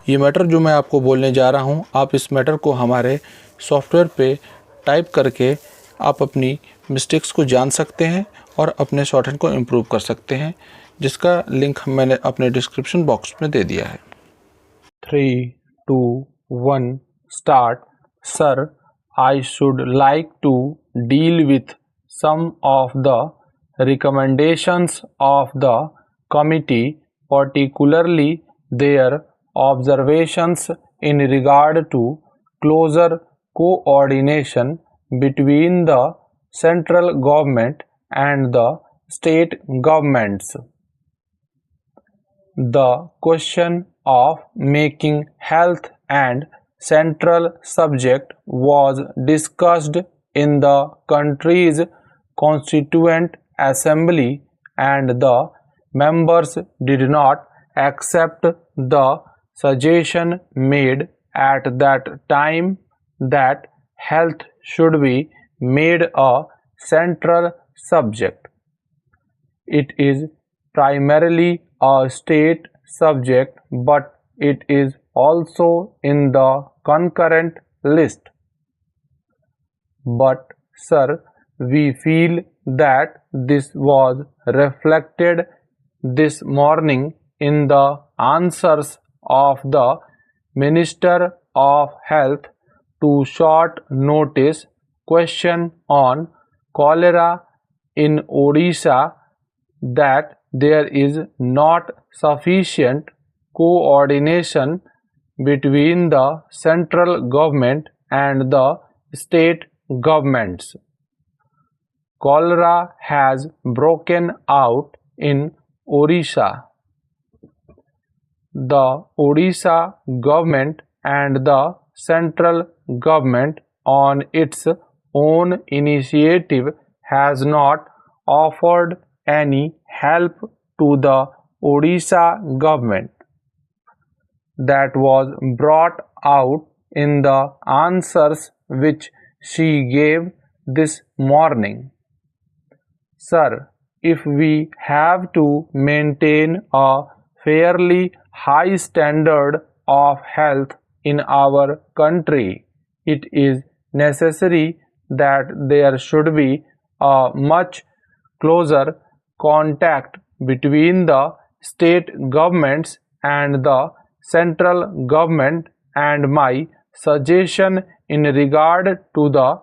ये मैटर जो मैं आपको बोलने जा रहा हूँ, आप इस मैटर को हमारे सॉफ्टवेयर पे टाइप करके आप अपनी मिस्टेक्स को जान सकते हैं और अपने शॉर्टहैंड को इम्प्रूव कर सकते हैं, जिसका लिंक मैंने अपने डिस्क्रिप्शन बॉक्स में दे दिया है। 3, 2, 1 start. Sir, I should like to deal with some of the recommendations of the committee, particularly their observations in regard to closer coordination between the central government and the state governments. The question of making health and central subject was discussed in the country's constituent assembly, and the members did not accept the suggestion made at that time that health should be made a central subject. It is primarily a state subject, but it is also in the concurrent list. But, sir, we feel that this was reflected this morning in the answers of the Minister of Health to short notice question on cholera in Odisha, that there is not sufficient coordination between the central government and the state governments. Cholera has broken out in Odisha. The Odisha government and the central government on its own initiative has not offered any help to the Odisha government. That was brought out in the answers which she gave this morning. Sir, if we have to maintain a fairly high standard of health in our country, it is necessary that there should be a much closer contact between the state governments and the central government, and my suggestion in regard to the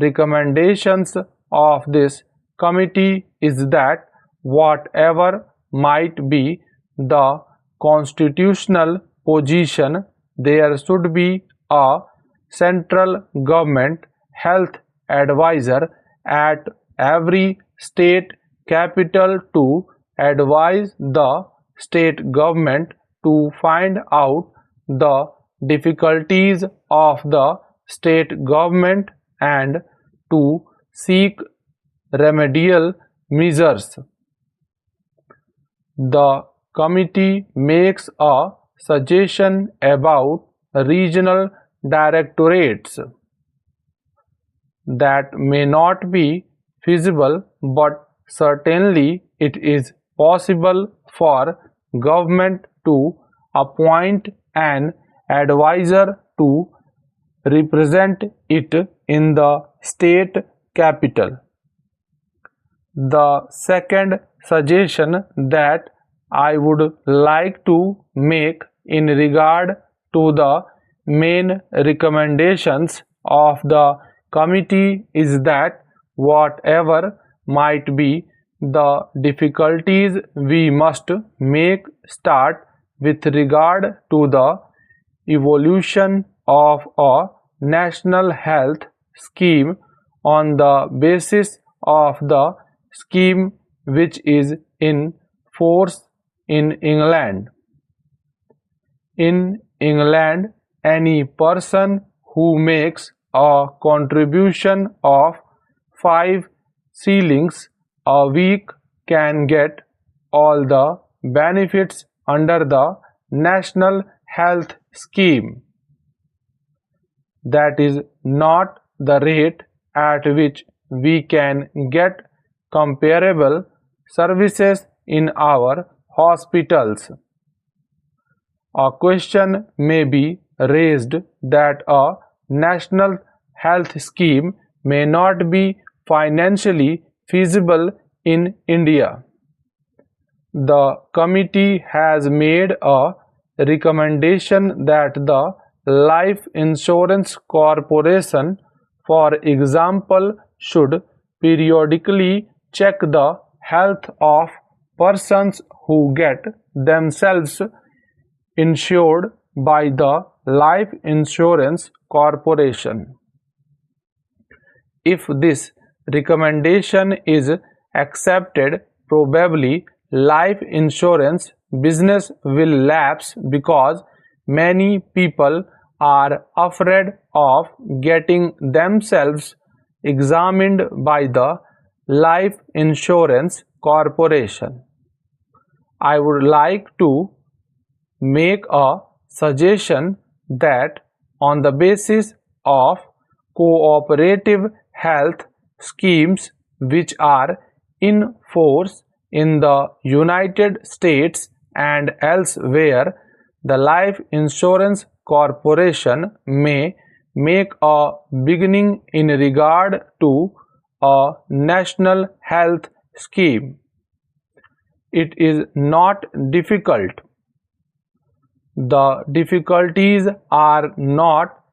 recommendations of this committee is that whatever might be the constitutional position, there should be a central government health advisor at every state capital to advise the state government to find out the difficulties of the state government and to seek remedial measures. The committee makes a suggestion about regional directorates. That may not be feasible, but certainly it is possible for government to appoint an advisor to represent it in the state capital. The second suggestion that I would like to make in regard to the main recommendations of the committee is that whatever might be the difficulties, we must make start with regard to the evolution of a national health scheme on the basis of the scheme which is in force in England. In England, any person who makes a contribution of 5 shillings a week can get all the benefits under the National Health Scheme. That is not the rate at which we can get comparable services in our hospitals. a question may be raised that a national health scheme may not be financially feasible in India. The committee has made a recommendation that the Life Insurance Corporation, for example, should periodically check the health of persons who get themselves insured by the Life Insurance Corporation. If this recommendation is accepted, probably life insurance business will lapse because many people are afraid of getting themselves examined by the Life Insurance Corporation. I would like to make a suggestion that on the basis of cooperative health schemes which are in force in the United States and elsewhere, the Life Insurance Corporation may make a beginning in regard to a national health scheme. It is not difficult. The difficulties are not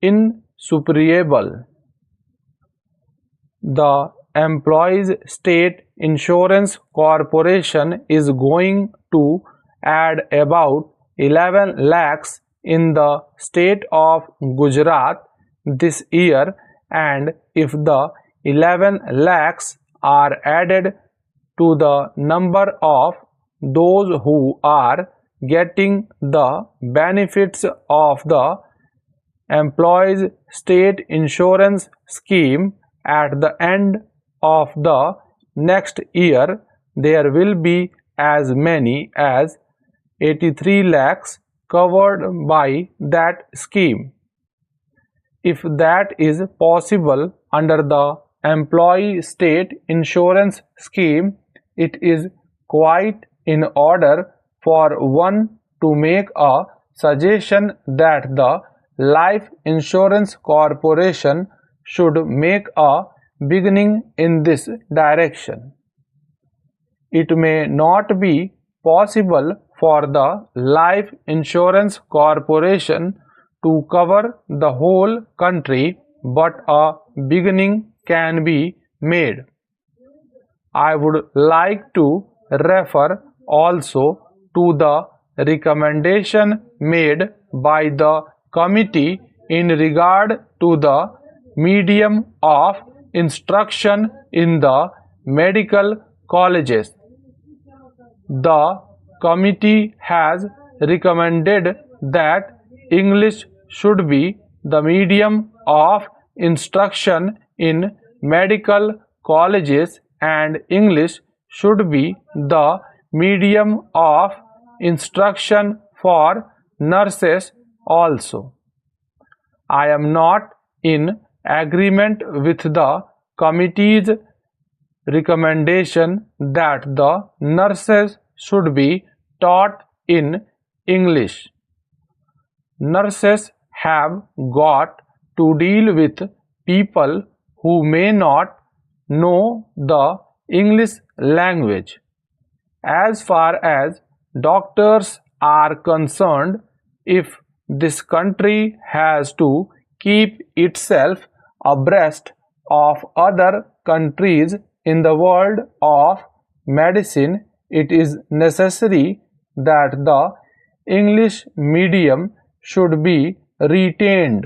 insuperable. The Employees State Insurance Corporation is going to add about 11 lakhs in the state of Gujarat this year, and if the 11 lakhs are added to the number of those who are getting the benefits of the Employees State Insurance Scheme at the end of the next year, there will be as many as 83 lakhs covered by that scheme. If that is possible under the Employee State Insurance Scheme, it is quite in order for one to make a suggestion that the Life Insurance Corporation should make a beginning in this direction. It may not be possible for the Life Insurance Corporation to cover the whole country, but a beginning can be made. I would like to refer also to the recommendation made by the committee in regard to the medium of instruction in the medical colleges. The committee has recommended that English should be the medium of instruction in medical colleges and English should be the medium of instruction for nurses also. I am not in agreement with the committee's recommendation that the nurses should be taught in English. Nurses have got to deal with people who may not know the English language. As far as doctors are concerned, if this country has to keep itself abreast of other countries in the world of medicine, it is necessary that the English medium should be retained.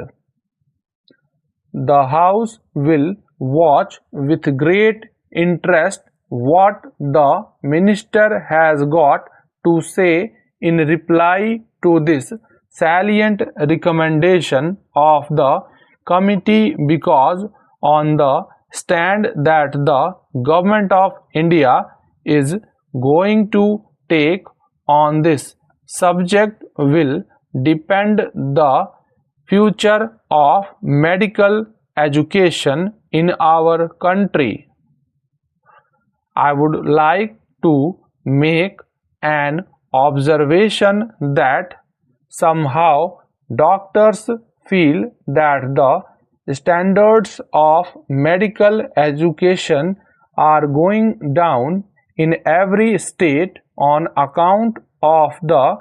The House will watch with great interest what the Minister has got to say in reply to this salient recommendation of the committee, because on the stand that the Government of India is going to take on this subject will depend the future of medical education in our country. I would like to make an observation that Somehow, doctors feel that the standards of medical education are going down in every state on account of the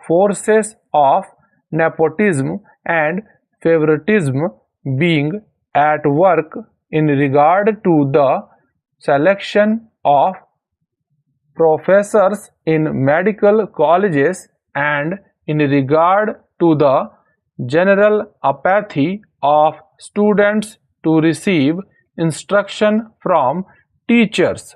forces of nepotism and favoritism being at work in regard to the selection of professors in medical colleges and in regard to the general apathy of students to receive instruction from teachers.